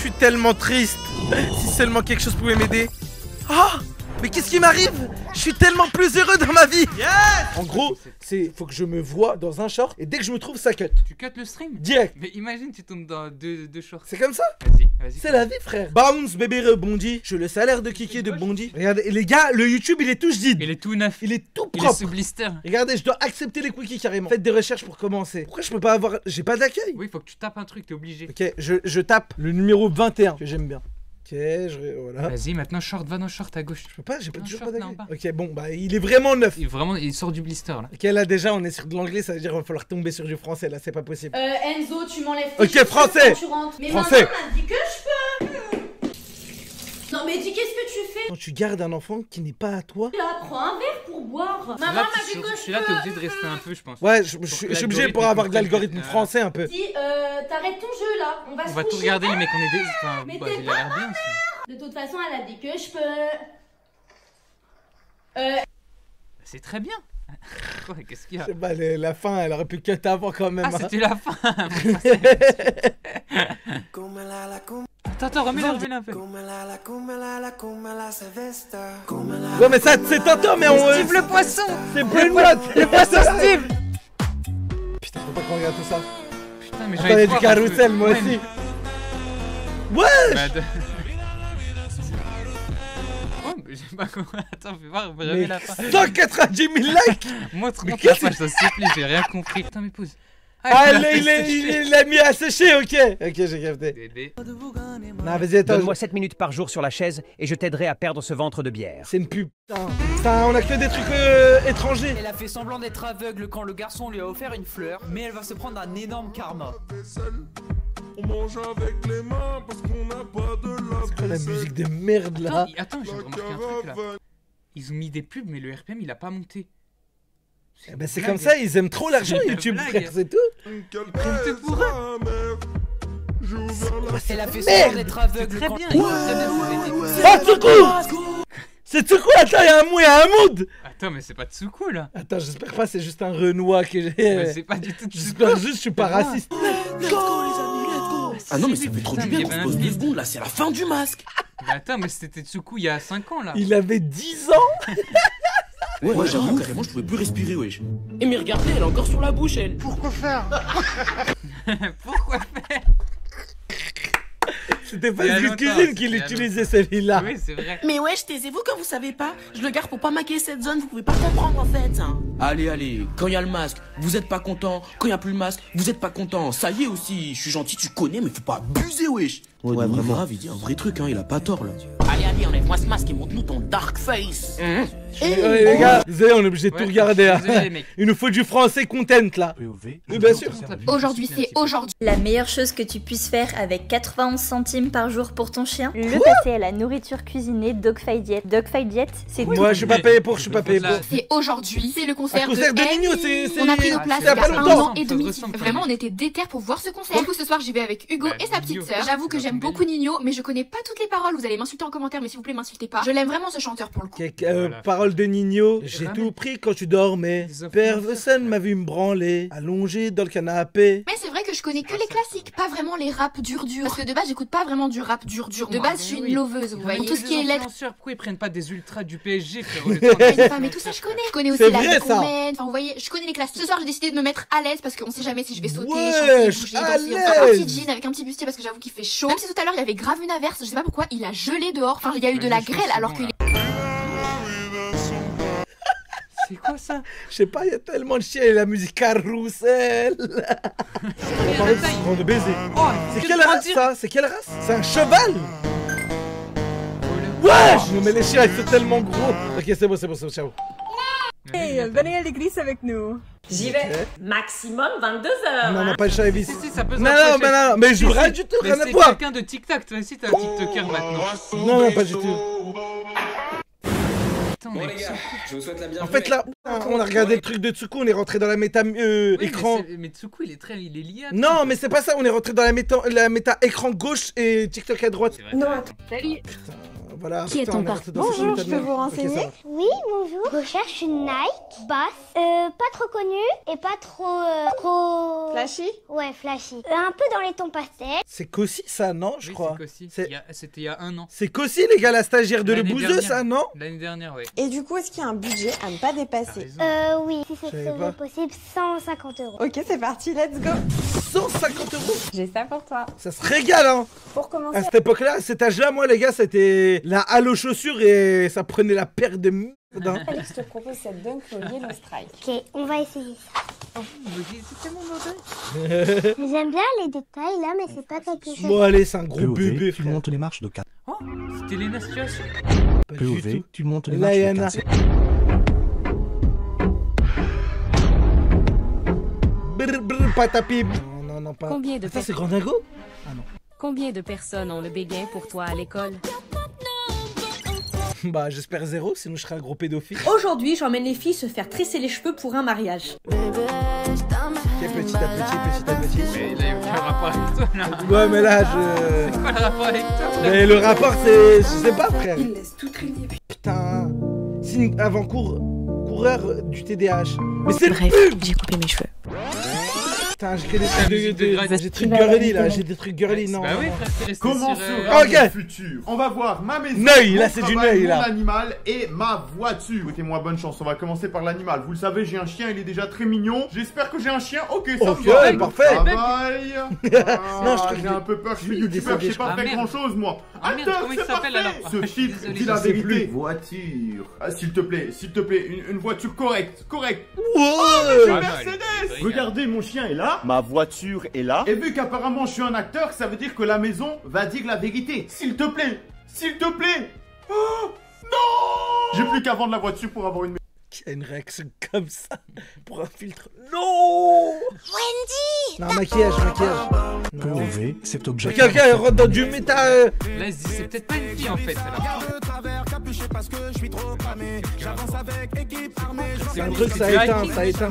suis tellement triste. Si seulement quelque chose pouvait m'aider. Ah, mais qu'est-ce qui m'arrive? Je suis tellement plus heureux dans ma vie. Yes. En gros, faut que je me vois dans un short et dès que je me trouve, ça cut. Tu cut le stream? Direct. Mais imagine, tu tombes dans deux shorts. C'est comme ça? Vas-y. C'est la vie, frère. Bounce, bébé rebondit. Je le salaire de Kiki de Bondi. Regardez, les gars, le YouTube, il est tout jadid. Il est tout neuf. Il est tout Il est propre. sous blister. Regardez, je dois accepter les quickies carrément. Faites des recherches pour commencer. Pourquoi je peux pas avoir... J'ai pas d'accueil. Oui, faut que tu tapes un truc, t'es obligé. Ok, je tape le numéro 21 que j'aime bien. Ok, voilà. Vas-y, maintenant short, va dans short à gauche. Je peux pas, j'ai pas Non, toujours short, pas non, d'accueil. Ok, bon, bah il est vraiment neuf. Il sort du blister là. Ok, là déjà on est sur de l'anglais, ça veut dire qu'il va falloir tomber sur du français, là c'est pas possible. Enzo, tu m'enlèves. Ok, français. Tu rentres. Mais Français. maman m'a dit que je peux. Non mais dis, qu'est-ce que tu fais? Quand tu gardes un enfant qui n'est pas à toi. Là, prends un verre pour boire. Maman Là, m'a dit que je celui-là, t'es peux. obligé de rester un peu, je pense. Ouais, je suis obligé pour avoir de l'algorithme français un peu. Dis, t'arrêtes ton jeu là. On va se On va tout coucher. regarder, les mecs, on est des. Enfin, Mais bah, t'es il a l'air bien aussi. De toute façon, elle a dit que je peux. C'est très bien. Quoi, qu'est-ce qu'il y Je a? sais pas, la fin elle aurait pu cut avant quand même. Ah, hein. c'était la fin. Attends, remets-la un peu. Ouais, mais ça c'est Tintin, mais on. Steve le poisson. C'est Brainrot. Le poisson Steve. Putain, faut pas qu'on regarde tout ça. Putain, mais Attendez, du carrousel, moi aussi. Wesh. Oh, mais j'ai pas compris. Attends, fais voir, Mais jamais la fin. 190 000 likes. Montre-moi Mais la page, ça se plaît, j'ai rien compris. Putain, mais pause. Ah, il l'a mis à sécher, ok. Ok, j'ai capté. Bébé. Non, vas-y, attends. Donne-moi 7 minutes par jour sur la chaise et je t'aiderai à perdre ce ventre de bière. C'est une pub. Putain, on a que des trucs étrangers. Elle a fait semblant d'être aveugle quand le garçon lui a offert une fleur, mais elle va se prendre un énorme karma. On mange avec les mains parce qu'on n'a pas de C'est quoi la musique de merde là? Attends, j'ai remarqué un truc là. Ils ont mis des pubs, mais le RPM il a pas monté. Eh ben c'est comme ça, ils aiment trop l'argent une YouTube, blague. frère, c'est tout. tout pour Elle a fait semblant d'être aveugle Très quand... bien. Oh, Tsuku! C'est Tsuku, attends, il y a un mot, il y a un mood. Attends, mais c'est pas Tsuku là. Attends, j'espère pas, c'est juste un Renoir que Mais j'ai. c'est pas du tout Tsuku. J'espère juste, je suis pas raciste. Ah non, mais ça fait trop du bien qu'on se pose 2 secondes là, c'est la fin du masque. Mais attends, mais c'était Tsuku il y a 5 ans là. Il avait 10 ans. Ouais, j'avoue, carrément, je pouvais plus respirer, wesh. Et mais regardez, elle est encore sur la bouche, elle. Pourquoi faire? Pourquoi faire? C'était pas Il y a Squid longtemps, Cuisine qui il y a l'utilisait celui-là. Oui, c'est vrai. Mais wesh, taisez-vous quand vous savez pas. Je le garde pour pas maquiller cette zone, vous pouvez pas comprendre en fait. Allez, allez, quand il y a le masque, vous êtes pas content. Quand il y a plus le masque, vous êtes pas content. Ça y est aussi, je suis gentil, tu connais, mais faut pas abuser, wesh. Ouais, vraiment grave, il dit un vrai truc, hein, il a pas tort là. Allez, allez, enlève-moi ce masque et montre-nous ton dark face. Ouais, les gars, désolé, on est obligé de tout regarder. Hein. Désolé, les mecs. Il nous faut du français content là. Oui, bien sûr. Aujourd'hui, c'est aujourd'hui. La meilleure chose que tu puisses faire avec 91 centimes par jour pour ton chien, Le passer à la nourriture cuisinée Dogfight Diet. Dogfight Diet, c'est Moi, je suis pas payé pour, je suis pas payé pour. C'est aujourd'hui, c'est le concert, Un concert de Nino, c'est. On a pris nos places il y a il y pas a un longtemps. an et demi. Ça se ressemble. Vraiment, on était déter pour voir ce concert. Du coup, ce soir, j'y vais avec Hugo et sa petite sœur. J'avoue que j'aime beaucoup Nino, mais je connais pas toutes les paroles. Vous allez m'insulter en commentaire, mais s'il vous plaît, m'insultez pas. Je l'aime vraiment ce chanteur pour le coup. Voilà. Parole de Nino. J'ai Ramène. tout pris quand tu dormais. Des offres Père d'enfer. Vessen m'a vu me branler, allongé dans le canapé. Mais c'est vrai que je connais que les classiques, pas vraiment les raps dur. Parce que de base, j'écoute pas vraiment du rap dur. De base, je suis une loveuse, vous voyez. Tout ce qui est lettres. Pourquoi ils prennent pas des ultras du PSG, frérot? Mais tout ça, je connais. Je connais aussi C'est la vrai, ça. Romaine. Enfin, vous voyez, je connais les classiques. Ce soir, j'ai décidé de me mettre à l'aise parce qu'on sait jamais si je vais sauter, Wesh, chanter, bouger, à danser. Enfin, un l'aise. petit jean avec un petit bustier parce que j'avoue qu'il fait chaud. Même si tout à l'heure, il y avait grave une averse. Je sais pas pourquoi, il a gelé dehors. Enfin, il y a eu de la grêle alors que. C'est quoi ça? Je sais pas, il y a tellement de chiens et la musique carrousel. On parle de baiser. Oh, C'est quelle race ça? C'est quelle race? C'est un cheval? Wesh! Non mais les chiens ils sont tellement gros. Ok, c'est bon, ciao. Hey, venez à l'église avec nous. J'y vais. Maximum 22h. Non, on n'a pas le chat à vis. Si, ça peut se Non, rapprocher. mais je joue Si, rien si. du tout, Mais rien à c'est voir. quelqu'un de TikTok, toi aussi t'es un TikToker maintenant. Non, pas du tout. Putain, Bon mais les gars, je vous souhaite la bienvenue. En fait là, on a regardé le truc de Tsuku, on est rentré dans la méta oui, écran. Mais Tsuku il est lié à. Non, mais c'est pas ça, on est rentré dans la méta écran gauche et TikTok à droite. Non, Salut. Voilà. Qui est ton partenaire? Bonjour, je peux vous renseigner? Oui, bonjour. Je cherche une Nike basse, pas trop connue et pas trop... Flashy? Ouais, flashy. Un peu dans les tons pastels. C'est Cossi ça, non, je crois. C'était il y a un an. C'est Cossi, les gars, la stagiaire de Le Bouzeux, ça, non? L'année dernière, oui. Et du coup, est-ce qu'il y a un budget à ne pas dépasser? Oui, si ce serait possible, 150 €. Ok, c'est parti, let's go. 150 €. J'ai ça pour toi. Ça se régale, hein. Pour commencer. À cette époque-là, à cet âge-là, moi, les gars, c'était la halle aux chaussures et ça prenait la paire de merde. Hein. Alex, je te propose cette dunk au Yellow Strike. Ok, on va essayer ça. Oh, c'est tellement J'aime bien les détails là, mais c'est pas quelque chose. Bon, allez, c'est un gros bébé, tu montes les marches de 4. Oh, c'était Lena Situation. POV, tu montes les marches de 4. Brr, brr, patapim. Non, pas. Combien de Ça, c'est Grand Dingo? Ah non. Combien de personnes ont le béguin pour toi à l'école? Bah, j'espère 0, sinon je serai un gros pédophile. Aujourd'hui, j'emmène les filles se faire tresser les cheveux pour un mariage. Ok, petit à petit. Mais il a eu aucun rapport avec toi, là. Ouais, mais là, C'est quoi le rapport avec toi? Mais le rapport, c'est... Je sais pas, frère. Il laisse tout traîner. Putain. Signe avant-coureur du TDAH. Mais c'est Bref, j'ai coupé mes cheveux. Putain, j'ai des trucs j'ai des trucs girly là, j'ai des trucs girly, non. Bah oui, frère, t'es resté Comment sur, sera Ok. mon futur? On va voir ma maison, Neuil, là, mon c'est du travail, neuil, là. mon animal et ma voiture. Écoutez-moi, bonne chance, on va commencer par l'animal. Vous le savez, j'ai un chien, il est déjà très mignon. J'espère que j'ai un chien, ok, ça Ok, me va. parfait. Travail. Non, je crois que j'ai un peu peur, je suis youtubeur, je sais pas faire grand chose moi. Ah merde, comment il s'appelle alors? Ce titre Désolé, dit la je sais vérité. plus. Voiture. Ah, s'il te plaît, une voiture correcte. Ouais. Mercedes. Regardez, mon chien est là. Ma voiture est là. Et vu qu'apparemment je suis un acteur, ça veut dire que la maison va dire la vérité. S'il te plaît. Oh, non. J'ai plus qu'à vendre la voiture pour avoir une maison. Qui a une réaction comme ça pour un filtre? Non. Wendy. Non, maquillage. POV, cet objet. Ok, elle rentre dans du méta. Là, elle se dit, c'est peut-être pas une fille en fait. Alors. C'est un truc, ça éteint.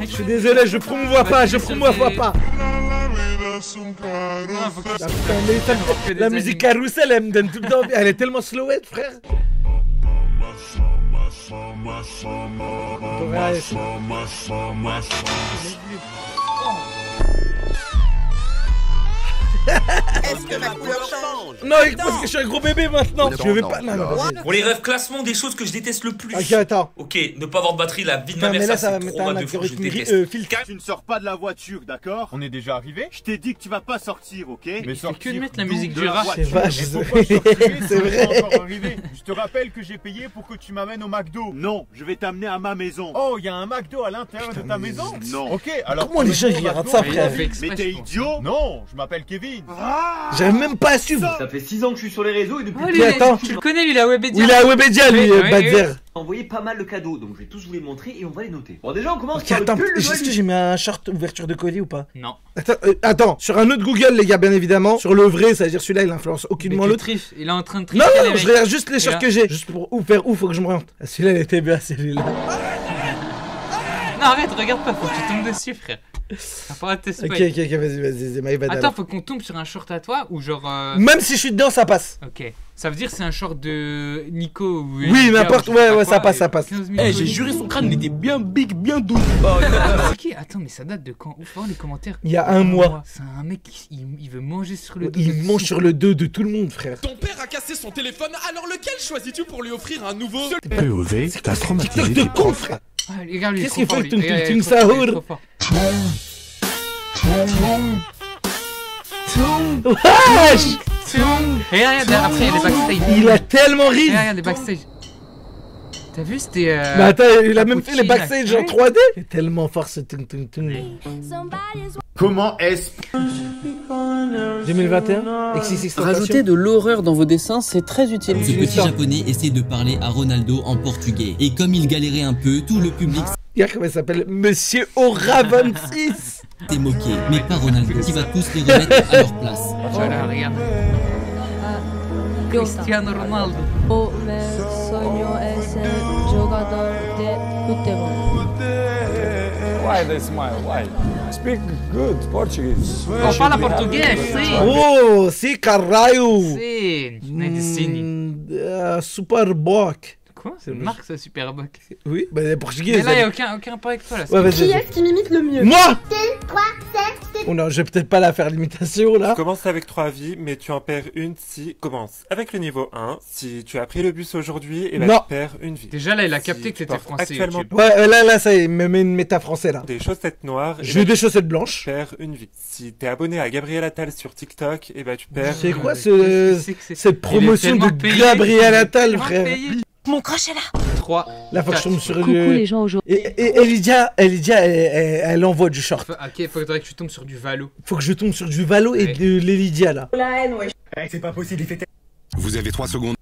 Je suis désolé, je promouvois pas. La musique carousel, elle me donne tout le temps. Elle est tellement slowette, frère. Est-ce que ma couleur change? Non, parce que je suis un gros bébé maintenant. Je vais pas. Non, vas-y. Pour les rêves classement des choses que je déteste le plus. Ok, attends. Ok, ne pas avoir de batterie, la vie de ma mère, mais là, ça ça va c'est mettre trop un de fou, je algorithme déteste. filtre. Tu ne sors pas de la voiture, d'accord? On est déjà arrivé. Je t'ai dit que tu vas pas sortir, ok? Mais il fait que de mettre la musique du rat. C'est vrai. C'est vrai. Je te rappelle que j'ai payé pour que tu m'amènes au McDo. Non, je vais t'amener à ma maison. Oh, il y a un McDo à l'intérieur de ta maison? Non. Ok, alors. Comment les gens ils regardent ça, frère? Mais t'es idiot? Non, je m'appelle Kevin. J'arrive même pas à suivre. Ça fait 6 ans que je suis sur les réseaux et depuis. Oh, lui, attends. Tu le connais, lui, il a Webedia. Il a Webedia, lui, Badzer. J'ai envoyé pas mal de cadeaux, donc je vais tous vous les montrer et on va les noter. Bon, déjà, on commence Ok, par attends, le pull de est-ce Noël. que j'ai mis un short ouverture de colis ou pas? Non. Attends, sur un autre Google, les gars, bien évidemment. Sur le vrai, ça veut dire celui-là, il influence aucunement l'autre. Il est en train de tricher. Non, je regarde juste les shorts que j'ai. Juste pour faire où, faut que je me rende. Ah, celui-là, il était bien, celui-là. Non, arrête, regarde pas, faut que tu tombes dessus, frère. Ok, vas-y, my bad. Attends, faut qu'on tombe sur un short à toi ou genre. Même si je suis dedans, ça passe. Ok. Ça veut dire que c'est un short de Nico ou. Oui, n'importe, ouais, ça passe. Eh, j'ai juré son crâne, il était bien big, bien doux. C'est qui? Attends, mais ça date de quand? Ouf, voir les commentaires. Il y a un mois. C'est un mec qui il veut manger sur le dos. Il mange sur le dos de tout le monde, frère. Ton père a cassé son téléphone, alors lequel choisis-tu pour lui offrir un nouveau? POV, t'as traumatisé de con, frère. Ah, les gars, lui, qu'est-ce qu'il fait le Tung Sahur? Wesh! Regarde, après, il y a les backstage. Il a tellement ri. Regarde les backstage. T'as vu, c'était. Mais attends, il a même fait les backstage en 3D. Il est tellement fort ce Tung. Comment est-ce 2021 Rajouter de l'horreur dans vos dessins, c'est très utile. Ce petit japonais essaie de parler à Ronaldo en portugais. Et comme il galérait un peu, tout le public regarde comment il s'appelle, Monsieur Ora26. s'est moqué. Mais pas Ronaldo, qui va tous les remettre à leur place. Voilà, regarde. Cristiano Ronaldo. O meu sonho é ser jogador de futebol. Why they smile? Why? Speak good Portuguese. Oh, fala português, sim. Oh, sim, caralho. Sim, nem de cine. Superboc. Quoi? C'est une marque ça, Superboc. Oui, bah les portugais. Mais là, il n'y a aucun rapport avec toi là. Ouais, qui est-ce qui m'imite le mieux? Moi! 2, 3, 7. Oh non, je vais peut-être pas la faire l'imitation là. Tu commences avec 3 vies, mais tu en perds une si... Commence avec le niveau 1. Si tu as pris le bus aujourd'hui, et bah tu perds une vie. Déjà là, il a capté que t'étais français. Actuellement... Ouais, là, ça il me met une méta français là. Des chaussettes noires. J'ai des chaussettes blanches. Tu perds une vie. Si t'es abonné à Gabriel Attal sur TikTok, et bah tu perds... C'est quoi cette promotion de Gabriel Attal, frère? Mon crush est là. 3. Là, faut que je tombe sur Coucou les gens aujourd'hui. Et Elidia, elle envoie du short. Ok, faudrait que tu tombes sur du Valo. Faut que je tombe sur du Valo et de l'Elidia là. La haine, ouais. C'est pas possible, il fait... Vous avez 3 secondes.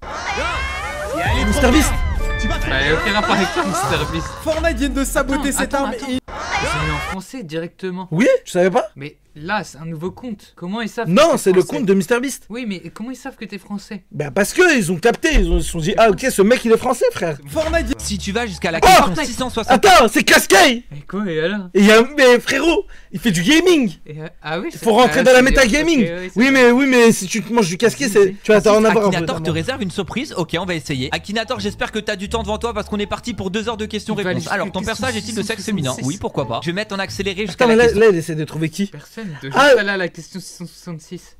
Mr Beast. Il n'y a aucun rapport avec toi, Mr Beast. Fortnite vient de saboter cette arme. Ils ont mis en français directement. Oui, tu savais pas? Mais là, c'est un nouveau compte. Comment ils savent? Non, c'est le compte de Mr Beast. Oui, mais comment ils savent que t'es français? Bah parce que ils ont capté, ils se sont dit ah ok ce mec il est français frère. Fortnite. Si tu vas jusqu'à la question 660. Attends, c'est Cascade. Et quoi et alors? Mais frérot, il fait du gaming. Ah oui. Il faut rentrer dans la méta gaming. Oui mais si tu te manges du casquet, tu vas en avoir un peu. Akinator te réserve une surprise. Ok, on va essayer. Akinator, j'espère que t'as du temps devant toi parce qu'on est parti pour 2 heures de questions-réponses. Alors, ton personnage est-il de sexe féminin? Oui, pourquoi pas. Je vais mettre en accéléré jusqu'à la question. Là, il essaie de trouver qui? Personne. Là, la question 666.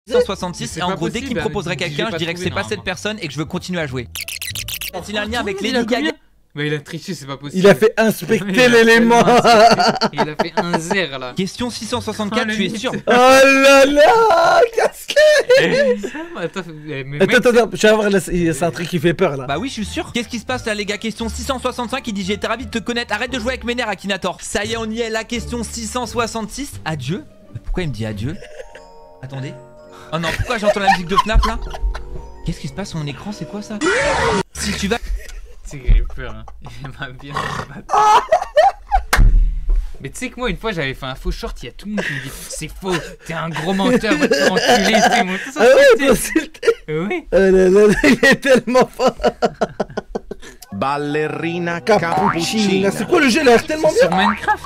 166 et en gros dès qu'il me proposerait quelqu'un je dirais que c'est pas cette personne et que je veux continuer à jouer. Est-il un lien avec Lady Gaga? Mais il a triché, c'est pas possible. Il a fait inspecter l'élément. Il a fait un zère là. Question 664, tu es sûr? Oh là là, casquette. Attends, je vais voir, c'est un truc qui fait peur là. Bah oui, je suis sûr. Qu'est-ce qui se passe là les gars? Question 665, il dit j'ai été ravi de te connaître, arrête de jouer avec mes nerfs Akinator. Ça y est, on y est, la question 666. Adieu. Pourquoi il me dit adieu? Attendez. Oh non, pourquoi j'entends la musique de FNAF là? Qu'est-ce qui se passe sur mon écran? C'est quoi ça? Si tu vas... C'est qu'il a eu peur hein. Il m'a bien... Mais tu sais que moi une fois j'avais fait un faux short, il y a tout le monde qui me dit c'est faux, t'es un gros menteur, va te faire enculer, c'est mon... Ah ouais, t'insulté. Oui. Oh là là, il est tellement fort. Ballerina cappuccina. C'est quoi le jeu là? Tellement bien. Sur Minecraft.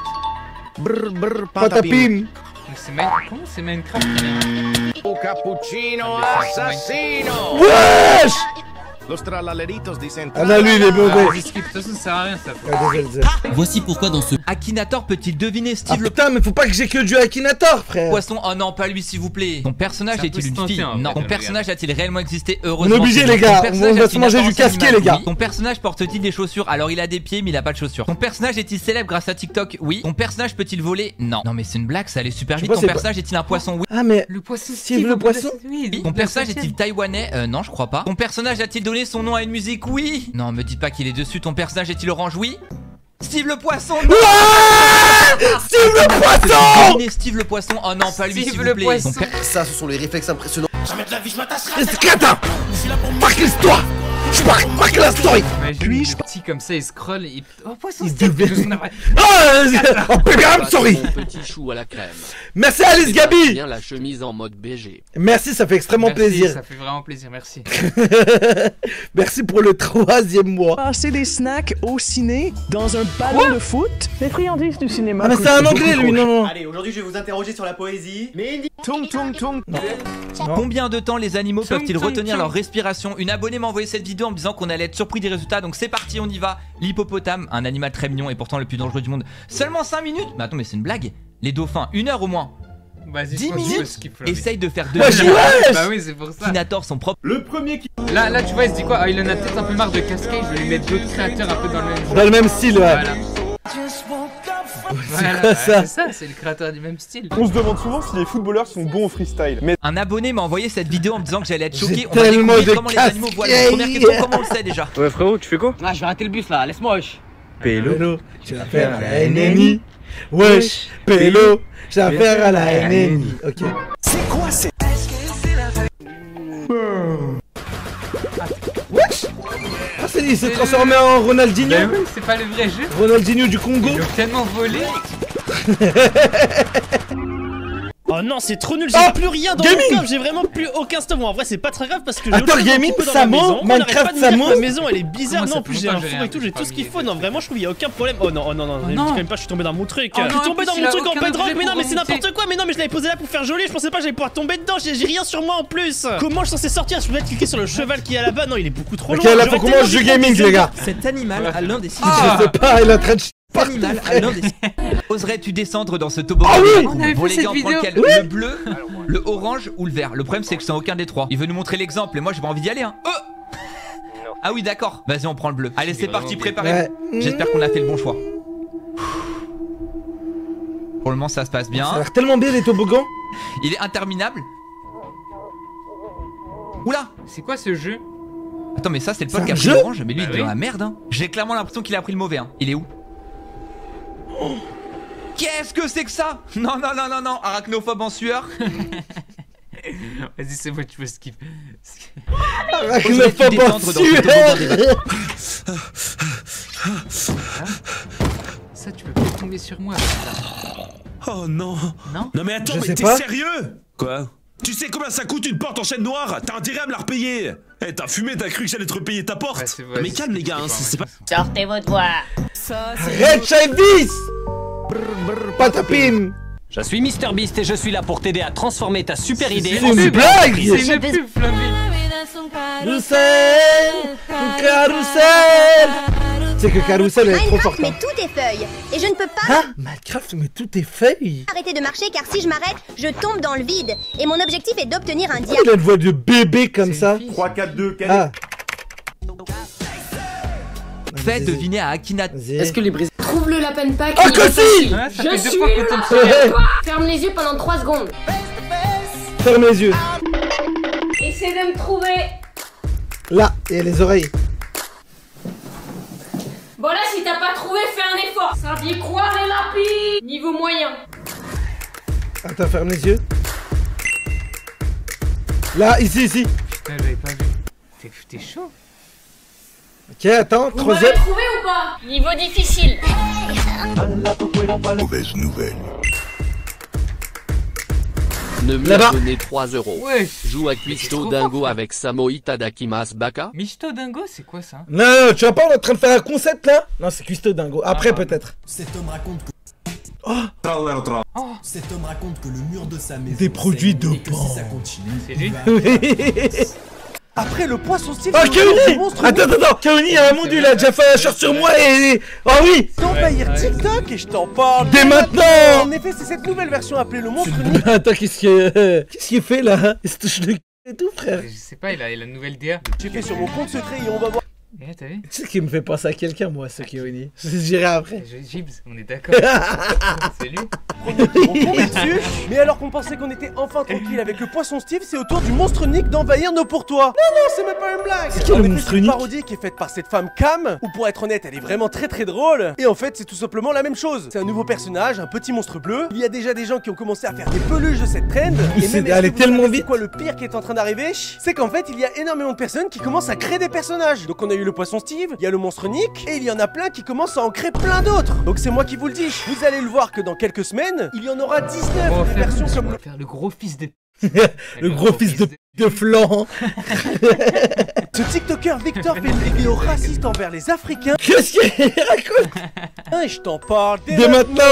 Brr brr patapim. Comment c'est Minecraft? Oh cappuccino assassino. Wesh. Los trallaleritos dicen... Ah là lui il est mauvais. De toute façon ça sert à rien ça. Voici pourquoi dans ce... Akinator peut-il deviner Steve le... Putain mais faut pas que j'ai que du Akinator frère. Poisson, oh non pas lui s'il vous plaît. Ton personnage est-il une fille? Non. Ton personnage a-t-il réellement existé? Heureusement. On est obligé les gars, on va se manger du casquet les gars. Ton personnage porte-t-il des chaussures? Alors il a des pieds mais il a pas de chaussures. Ton personnage est-il célèbre grâce à TikTok? Oui. Ton personnage peut-il voler? Non. Non mais c'est une blague, ça allait super vite. Ton personnage est-il un poisson? Oui. Ah mais... Le poisson Steve le poisson? Ton personnage est-il taïwanais? Non je crois pas. Ton personnage a-t-il donné son nom à une musique? Oui. Non, me dites pas qu'il est dessus. Ton personnage est-il orange? Oui. Steve le poisson. Steve le poisson. Steve le poisson. Oh non, pas lui s'il vous plaît. Ça, ce sont les réflexes impressionnants. Jamais de la vie, je m'attacherai. C'est crétin. Je suis là pour marquer l'histoire. Je marque la story. Puis-je petit comme ça, il scroll et... Oh, poisson, oh, baby, I'm sorry. Petit chou à la crème. Merci Alice Gabi. Bien la chemise en mode BG. Merci, ça fait extrêmement plaisir. Ça fait vraiment plaisir, merci. Merci pour le 3e mois. Passer des snacks au ciné dans un ballon de foot. Les friandises du cinéma. Ah mais c'est un anglais lui, non. Allez, aujourd'hui je vais vous interroger sur la poésie. Mais tung tung tung. Combien de temps les animaux peuvent-ils retenir leur respiration? Une abonnée m'a envoyé cette vidéo en me disant qu'on allait être surpris des résultats, donc c'est parti, on y va. L'hippopotame, un animal très mignon et pourtant le plus dangereux du monde, seulement 5 minutes. Mais attends, mais c'est une blague. Les dauphins, 1 heure au moins. 10 minutes. Essaye de faire 2 minutes. Bah oui, c'est pour ça. Akinator son propre. Le premier qui... Là tu vois, il se dit quoi? Ah, il en a peut-être un peu marre de Cascade, je vais lui mettre d'autres créateurs un peu dans le même genre. Dans le même style, ouais. C'est quoi ça? C'est ça, c'est le créateur du même style. On se demande souvent si les footballeurs sont bons au freestyle. Mais... Un abonné m'a envoyé cette vidéo en me disant que j'allais être choqué. On va découvrir comment les animaux voient. La première question, comment on le sait déjà? Ouais frérot, tu fais quoi? Ah, je vais rater le bus là, laisse-moi wesh. Pélo, j'ai affaire à la NNI. Wesh, Pélo, j'ai affaire à la NNI. Ok. C'est quoi c'est... Wesh. Ah, il s'est transformé en Ronaldinho. Mais oui, c'est pas le vrai jeu. Ronaldinho du Congo. Ils l'ont tellement volé. Oh Oh non, c'est trop nul, j'ai plus rien dans mon corps, j'ai vraiment plus aucun stuff. Bon, en vrai, c'est pas très grave parce que j'ai Attends, gaming, Samo, Minecraft, Samo. La maison, elle est bizarre. Non, en plus, j'ai un four et tout, j'ai tout ce qu'il faut. Non, vraiment, je trouve, il y a aucun problème. Oh non, je dis quand même pas, je suis tombé dans mon truc. Je suis tombé dans mon truc en bedrock, mais non, mais c'est n'importe quoi. Mais non, mais je l'avais posé là pour faire joli, je pensais pas que j'allais pouvoir tomber dedans, j'ai rien sur moi en plus. Comment je suis censé sortir? Je peux peut-être cliquer sur le cheval qui est là-bas. Non, il est beaucoup trop loin. Ok, là, faut qu'on mange du gaming, les gars. Cet animal a l'un des signes. Je sais pas, il est en train de. Animal a l'un des. Oserais-tu descendre dans ce toboggan? Ah oui, on avait vu cette vidéo. Le bleu, le orange ou le vert? Le problème, c'est que c'est aucun des trois. Il veut nous montrer l'exemple et moi, j'ai pas envie d'y aller. Hein. Ah oui, d'accord. Vas-y, on prend le bleu. Allez, c'est parti, préparez-vous. J'espère qu'on a fait le bon choix. Pour le moment, ça se passe bien. Ça a l'air tellement bien les toboggans. Il est interminable. Oula, c'est quoi ce jeu? Attends, mais ça, c'est le pote qui a pris l'orange. Mais lui, il est dans la merde. Hein. J'ai clairement l'impression qu'il a pris le mauvais. Hein. Il est où? Qu'est-ce que c'est que ça? Non, arachnophobe en sueur. Vas-y, c'est bon, tu peux skip. Arachnophobe en sueur. Ça, tu peux pas tomber sur moi. Oh non. Non mais attends, mais t'es sérieux? Quoi? Tu sais combien ça coûte une porte en chaîne noire? T'as intérêt à me la repayer. Eh, t'as fumé, t'as cru que j'allais te repayer ta porte? Mais calme les gars, c'est pas... Sortez votre voix. Red Chavis. Patapim. Je suis MrBeast et je suis là pour t'aider à transformer ta super idée en une blague. C'est une pub, Flamby. Carousel. C'est que Carousel est trop forte. Minecraft met toutes tes feuilles et je ne peux pas. Hein? Minecraft met toutes tes feuilles. Arrêter de marcher car si je m'arrête, je tombe dans le vide. Et mon objectif est d'obtenir un diamant. Il a une voix de bébé comme ça. 3, 4, 2, 4. Ah. Fais deviner à Akina. Est-ce que les brisés. Trouve le lapin pack. Ah, que si! Je suis là. Ferme les yeux pendant 3 secondes. Ferme les yeux. Essaie de me trouver. Là, et les oreilles. Bon là, si t'as pas trouvé, fais un effort. Ça vient croire les lapis. Niveau moyen. Attends, ferme les yeux. Là, ici. Putain, j'avais pas vu. T'es chaud. Ok, attends, Vous troisième. m'avez trouvé ou pas? Niveau difficile. Mauvaise nouvelle. Ne me donner 3 €. Ouais. Joue à Cuisto Dingo avec Samo Itadakimasu Baka. Misto Dingo, c'est quoi ça? Non, tu vois pas, on est en train de faire un concept là? Non, c'est Cuisto Dingo. Après, peut-être. Cet homme raconte que... Cet homme raconte que le mur de sa maison... Des produits de dopants. Si ça continue... C'est lui. Après le poisson style. Oh, Kaoni! Attends, Kaoni, il y a un monde, il a déjà fait un short sur moi et. Oh oui! D'envahir TikTok et je t'en parle dès maintenant! En effet, c'est cette nouvelle version appelée le monstre unique. Attends, qu'est-ce qu'il fait là? Il se touche le c et tout, frère. Je sais pas, il a une nouvelle DA. J'ai fait sur mon compte secret et on va voir. Eh, t'as vu? Tu sais qu'il me fait penser à quelqu'un, moi, ce Kaoni. Je dirai après. Gibbs, on est d'accord. C'est lui. On tombait dessus, mais alors qu'on pensait qu'on était enfin tranquille avec le poisson Steve, c'est au tour du monstre unique d'envahir nos pourtois. Non, c'est même pas une blague. C'est qui le monstre unique? C'est une parodie qui est faite par cette femme Cam, ou pour être honnête, elle est vraiment très drôle. Et en fait, c'est tout simplement la même chose. C'est un nouveau personnage, un petit monstre bleu. Il y a déjà des gens qui ont commencé à faire des peluches de cette trend. Et même elle est tellement vite. Quoi, le pire qui est en train d'arriver, c'est qu'en fait, il y a énormément de personnes qui commencent à créer des personnages. Donc on a eu le poisson Steve, il y a le monstre unique, et il y en a plein qui commencent à en créer plein d'autres. Donc c'est moi qui vous le dis. Vous allez le voir que dans quelques semaines, il y en aura 19 versions comme le... Faire le gros fils de... Le gros fils de flan. Ce TikToker Victor fait une vidéo raciste envers les Africains. Qu'est-ce qu'il raconte? Et je t'en parle dès maintenant.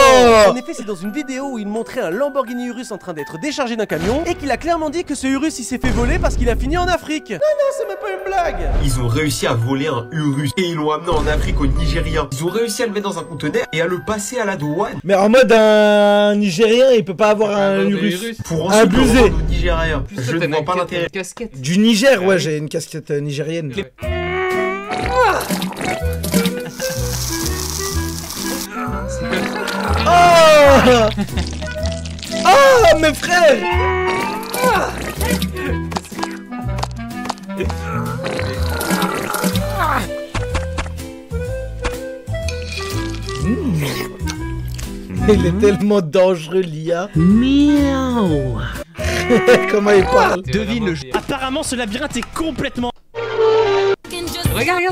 En effet, c'est dans une vidéo où il montrait un Lamborghini Urus en train d'être déchargé d'un camion et qu'il a clairement dit que ce Urus il s'est fait voler parce qu'il a fini en Afrique. Non, c'est même pas une blague. Ils ont réussi à voler un Urus et ils l'ont amené en Afrique au Nigeria. Ils ont réussi à le mettre dans un conteneur et à le passer à la douane. Mais en mode un Nigérien, il peut pas avoir un Urus. Pour ensuite le revendre au Nigérien. Je ne vois pas l'intérêt. Du Niger, ouais, j'ai une casquette nigérienne. Oh! Oh, mes frères! Il est tellement dangereux, l'IA. Miaou. Comment il parle? Devine le jeu. Apparemment, ce labyrinthe est complètement... Regarde,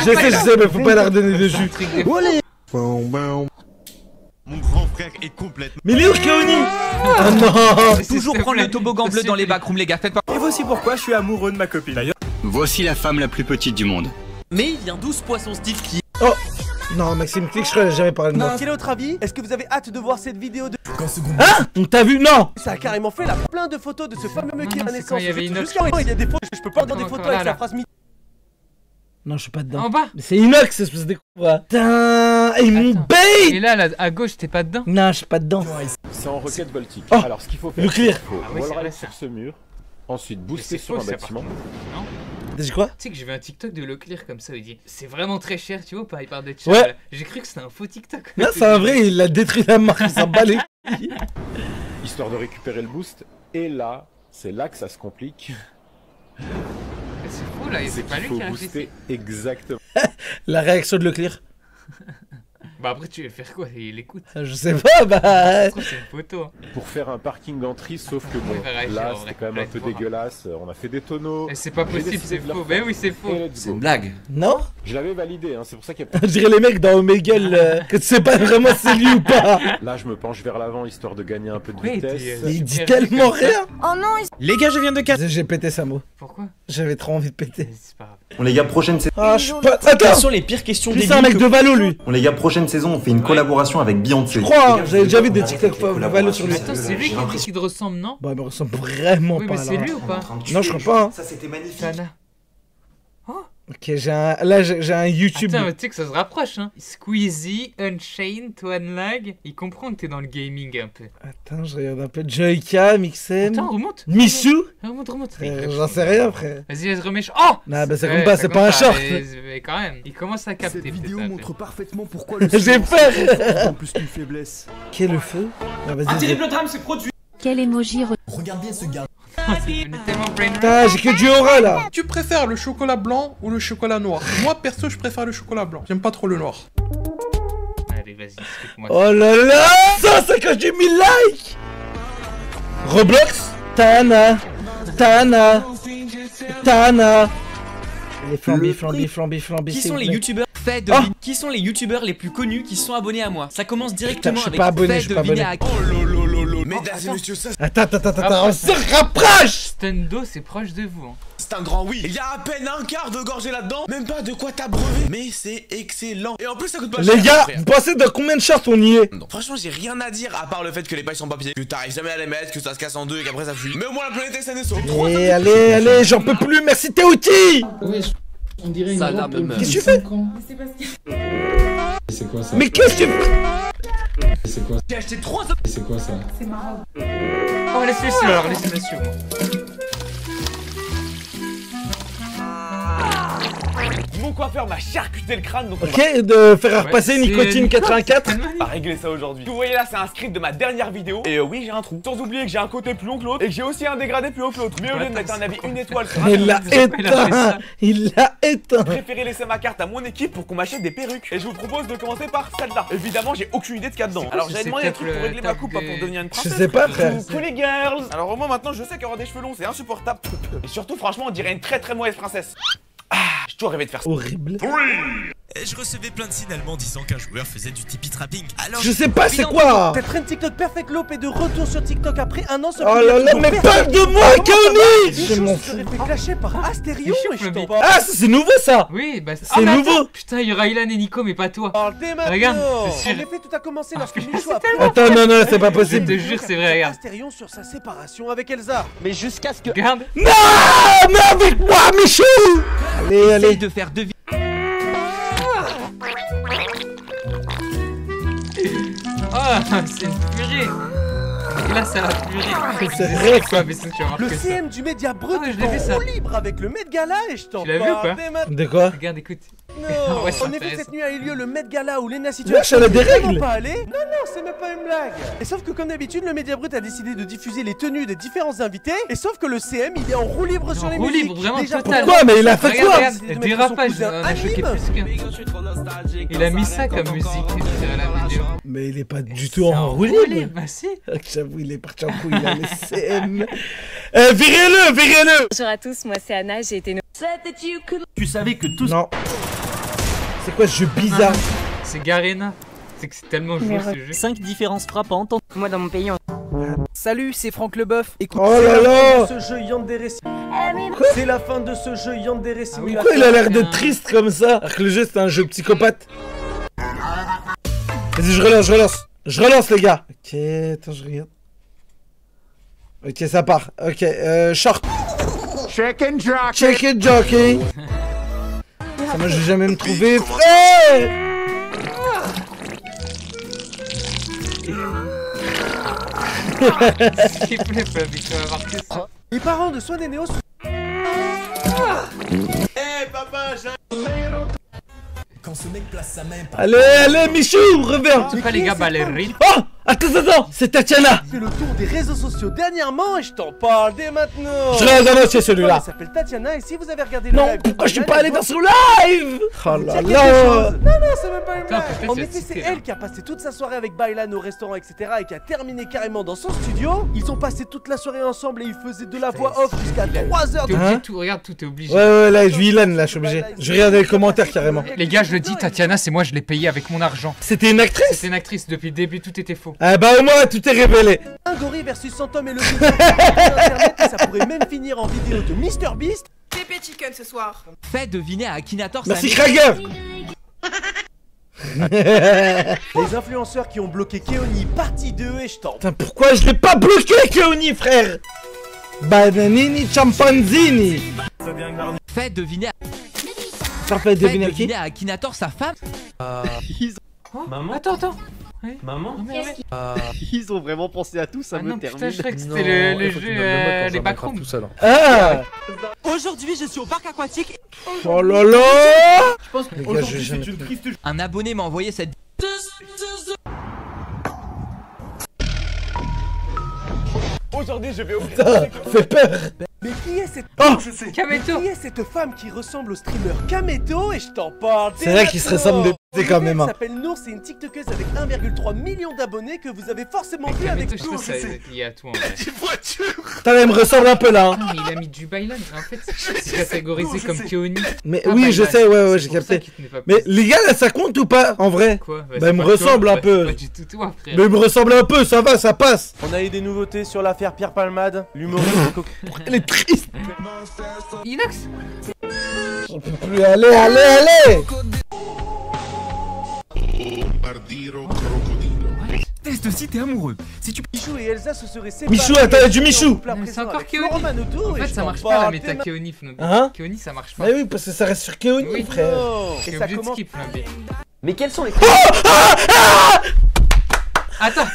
Je sais, mais faut pas leur donner de jus. Mon grand frère est complètement... Mais Léo Kaoni. Oh non. Toujours prendre le toboggan bleu dans les backrooms, les gars, faites pas. Et voici pourquoi je suis amoureux de ma copine. D'ailleurs, Voici la femme la plus petite du monde. mais il vient 12 poissons Steve qui... Oh. Non, Maxime Click, je crois que j'ai jamais parlé de moi. Quel est votre avis? Est-ce que vous avez hâte de voir cette vidéo de... Hein? On t'a vu? Non. Ça a carrément fait là plein de photos de ce fameux qui est à naissance. il y avait une autre- Il y a des photos, je peux pas dans des photos avec sa phrase mythique. Non, je suis pas dedans. En bas. Mais c'est Inox, espèce de quoi. Putain, ils m'ont bait. Et là, à gauche, t'es pas dedans? Non, je suis pas dedans. C'est en roquette voltique. Oh, alors ce qu'il faut faire, le clear. c'est Ah oui, c'est wall vrai, ride ça. sur ce mur, ensuite Mais booster c'est sur faux, un ça, bâtiment. par contre. Non. T'as dit quoi? Tu sais que j'ai vu un TikTok de Leclerc comme ça où il dit c'est vraiment très cher, tu vois, pas il parle de cher. Ouais. J'ai cru que c'était un faux TikTok. Non, c'est un vrai, il a détruit la marque, il s'en bat les couilles. Histoire de récupérer le boost. Et là, c'est là que ça se complique. C'est faux là, c'est pas lui faut qui a booster réfléchi. exactement. La réaction de Leclerc. Bah après tu veux faire quoi? Il écoute. Je sais pas, bah... Ça se trouve, c'est une photo. Pour faire un parking d'entrée, sauf que bon, va réagir, là en vrai. c'était quand même un Allez, peu voir. dégueulasse. On a fait des tonneaux. Et c'est pas J'ai possible, décidé c'est de le faux. refaire. Ben oui, c'est faux. Et let's C'est go. une blague. Non? Je l'avais validé, hein, c'est pour ça qu'il y a On dirait les mecs dans Omegle, que tu sais pas vraiment si c'est lui ou pas. Là, je me penche vers l'avant histoire de gagner un peu de Ouais, vitesse. t'es, Mais il dit super tellement comme ça. rien. Oh non, Les gars, je viens de casser. J'ai pété ça, mot. Pourquoi? J'avais trop envie de péter. C'est pas grave. Bon les gars, prochaine saison. Ah, je suis pas... Quelles Attends. sont les pires questions Lui, c'est un mec de Valo, lui. Bon les gars, prochaine saison, on fait une collaboration avec Beyoncé. Je crois, hein, j'avais déjà vu des TikTok Valo sur lui. Attends, c'est lui qui dit qu'il te ressemble, non? Bah, il me ressemble vraiment Oui, pas, mais c'est là. lui ou pas? Non, je crois pas, hein. Ça c'était magnifique. Sana. Ok, j'ai un... Là, j'ai un YouTube... Attends, tu sais que ça se rapproche, hein. Squeezie, Unchained, Twanlag, il comprend que t'es dans le gaming un peu. Attends, je regarde un peu. Joyka, Mixem... Attends, remonte. Missou. Remonte. J'en sais rien, frère. Vas-y, remets. Oh! Non, bah ça compte pas, c'est pas un short. Mais quand même, il commence à capter. Cette vidéo peut-être, montre parfaitement pourquoi le J'ai silence peur. est en plus qu'une faiblesse. Quel le feu? Ah, vas-y, Un terrible drame s'est produit. Quel emoji Regarde bien ce gars. C'est devenu tellement brain rot. Putain, j'ai que du aura, là. Tu préfères le chocolat blanc ou le chocolat noir? Moi, perso, je préfère le chocolat blanc. J'aime pas trop le noir. Allez, vas-y, explique-moi. Oh là là, 150 000 likes. Roblox. Tana. Les flambi. Qui s'il sont vous les plaît. youtubeurs faits de Oh. Qui sont les youtubeurs les plus connus qui sont abonnés à moi? Ça commence directement je suis avec pas abonné, fait je suis pas abonné. deviner à qui. Mesdames et messieurs, ça Attends, on se rapproche. Stundo, c'est proche de vous. Hein. c'est un grand oui. Il y a à peine un quart de gorgée là-dedans. Même pas de quoi t'abreuver. Mais c'est excellent. Et en plus, ça coûte pas cher. Les gars, frère. vous pensez de combien de shorts on y est? Non, franchement, j'ai rien à dire à part le fait que les pailles sont en papier, que t'arrives jamais à les mettre, que ça se casse en deux et qu'après ça fuit. Mais au moins la planète est saine et sauve. Et allez, j'en peux plus, merci Théouti. On dirait une Salam rampe de meuf. Qu'est-ce que tu fais? C'est quoi ça? Mais qu'est-ce que tu fais? C'est quoi? J'ai acheté 3 C'est quoi ça? Oh, laisse-le sur, alors laisse-le sur. Mon coiffeur m'a charcuté le crâne, donc on va Ok, de faire repasser Nicotine 84. pas régler ça aujourd'hui. Vous voyez là, c'est un script de ma dernière vidéo. Et oui, j'ai un trou. Sans oublier que j'ai un côté plus long que l'autre et que j'ai aussi un dégradé plus haut que l'autre. Mais au lieu de mettre un avis une étoile sur Il l'a éteint. Il l'a éteint. j'ai préféré laisser ma carte à mon équipe pour qu'on m'achète des perruques. Et je vous propose de commencer par celle-là. Évidemment, j'ai aucune idée de ce qu'il y a dedans. Alors j'avais demandé des trucs pour régler ma coupe, pas pour devenir une princesse. Je sais pas, frère. Coucou les girls. Alors au moins maintenant, je sais qu'avoir des cheveux longs, c'est insupportable. Et surtout, franchement, on dirait une très très mauvaise princesse. Ah, j'ai toujours rêvé de faire ça. Horrible. Et je recevais plein de signalements disant qu'un joueur faisait du Tipeee trapping. Alors Je sais pas c'est quoi. Cette traîne TikTok Perfect Lope est de retour sur TikTok après un an. Oh là là, mais parle de moi, Kaoni. Je m'en fous. fait clasher par Astérion et je t'en Ah, c'est nouveau ça. Oui, bah C'est nouveau. Putain, il y aura Ilan et Nico, mais pas toi. Regarde, Regarde, en c'est sûr. effet, tout a commencé lorsque Michou a Attends, non, c'est pas Je possible. te jure, c'est vrai, regarde. Astérion sur sa séparation avec Elsa. Mais jusqu'à ce que... Regarde. Non, mais avec moi, Michou. Allez, Essaye de faire deviner. Oh, c'est une purée. Et là, ça va purer. C'est vrai, quoi, mais sinon, tu vas voir Le que ça. CM du Média Brut Ah, je est l'ai vu, ça. en roue libre avec le Met Gala et je t'en Tu l'as vu ou pas parle dès maintenant. De quoi? Regarde, écoute. Non, Ouais, c'est en effet, intéressant. cette nuit a eu lieu le Met Gala où Lena Wesh, Situation elle a des règles. pas allée. Non, c'est même pas une blague. Et sauf que comme d'habitude, le Média Brut a décidé de diffuser les tenues des différents invités. Et sauf que le CM, il est en roue libre sur les roue musiques. libre, vraiment Déjà, total. Pourquoi? Mais il a fait Regarde, quoi? regarde, de mettre dérapage, son cousin on a choqué anime. plus qu'un. Il a mis ça comme musique sur la vidéo. Mais il est pas du tout en roue libre. Bah si. J'avoue, il est parti en couille, il a les CM. Virez-le. Bonjour à tous, moi c'est Anna, j'ai été Tu savais que tout Non. C'est quoi ce jeu bizarre? C'est Garena. C'est que c'est tellement joué ce jeu. 5 différences frappantes. Moi dans mon pays on... Salut, c'est Franck Leboeuf. Écoute, oh là là, ce jeu Yandere. C'est la fin de ce jeu Yandere Simulator. Pourquoi il a l'air d'être triste comme ça? Alors que le jeu c'était un jeu psychopathe. Vas-y, je relance les gars. Ok, attends, je regarde. Ok, ça part. Ok, short. Check and jockey. Check and jockey. Ça, moi, je vais jamais me trouver, frère. Les parents de Swan et Néo. Papa, quand ce mec place sa main par... Allez, Michou, reviens. C'est pas les gars ballerines. Oh, attends, c'est Tatiana. Fait le tour des réseaux sociaux dernièrement et je t'en parle dès maintenant. Je regarde un autre, celui-là. Elle s'appelle Tatiana et si vous avez regardé le live... Non, pourquoi je suis pas allé dans son live? Oh là là. Non, c'est même pas une blague. En effet, c'est elle qui a passé toute sa soirée avec Bailan au restaurant, etc. et qui a terminé carrément dans son studio. Ils ont passé toute la soirée ensemble et ils faisaient de la voix off jusqu'à 3h de tout. Regarde, tout est obligé. Ouais, là, je vis Ilan, là, je suis obligé. Je regarde les commentaires carrément. Les gars, je le dis, Tatiana, c'est moi, je l'ai payé avec mon argent. C'était une actrice? C'était une actrice, depuis le début, tout était faux. Ah bah au moins, tout est révélé. Un gorille versus 100 hommes et le internet et ça pourrait même finir en vidéo de MrBeast. Pépé Chicken ce soir. Fais deviner à Akinator. Merci Krager. Les influenceurs qui ont bloqué Keoni partie 2 et je t'en... Putain, pourquoi je l'ai pas bloqué Keoni, frère? Bananini Champanzini. Fais deviner à Akinator sa femme. Maman. Attends. Ouais. Maman. Ils ont vraiment pensé à tout, ça me termine. Putain, je crois que c'était le jeu, les backrooms. Ah. Aujourd'hui, je suis au parc aquatique. Oh là là. Je pense que aujourd'hui, c'est une triste... Un abonné m'a envoyé cette... Aujourd'hui, je vais ouvrir... Putain, fait peur. Mais qui est cette... Oh, je sais. Kameto. Qui est cette femme qui ressemble au streamer Kameto et je t'en parle. C'est vrai qu'il se ressemble de p*** quand même. Elle s'appelle Nour, c'est une tiktokeuse avec 1,3 million d'abonnés que vous avez forcément vu avec Nour. Il y a tout en vrai. Putain, elle me ressemble un peu là. Non, mais il a mis du Bailan. En fait, c'est catégorisé comme Keoni. Mais oui, je sais, ouais, j'ai capté. Mais les gars, là, ça compte ou pas en vrai? Quoi? Bah, il me ressemble un peu. Pas du tout toi, frère. Mais il me ressemble un peu, ça va, ça passe. On a eu des nouveautés sur l'affaire Pierre Palmade, l'humoriste. Elle est triste. Inox. On peut plus, allez. Teste si t'es amoureux. Si tu... Michou et Elsa se seraient séparés. Michou, attends, il y a du Michou. C'est encore Keoni. En fait, ça marche pas la méta Keoni. Keoni, ça marche pas. Mais oui, parce que ça reste sur Keoni, frère. Et ça commence. Mais quels sont les... Attends.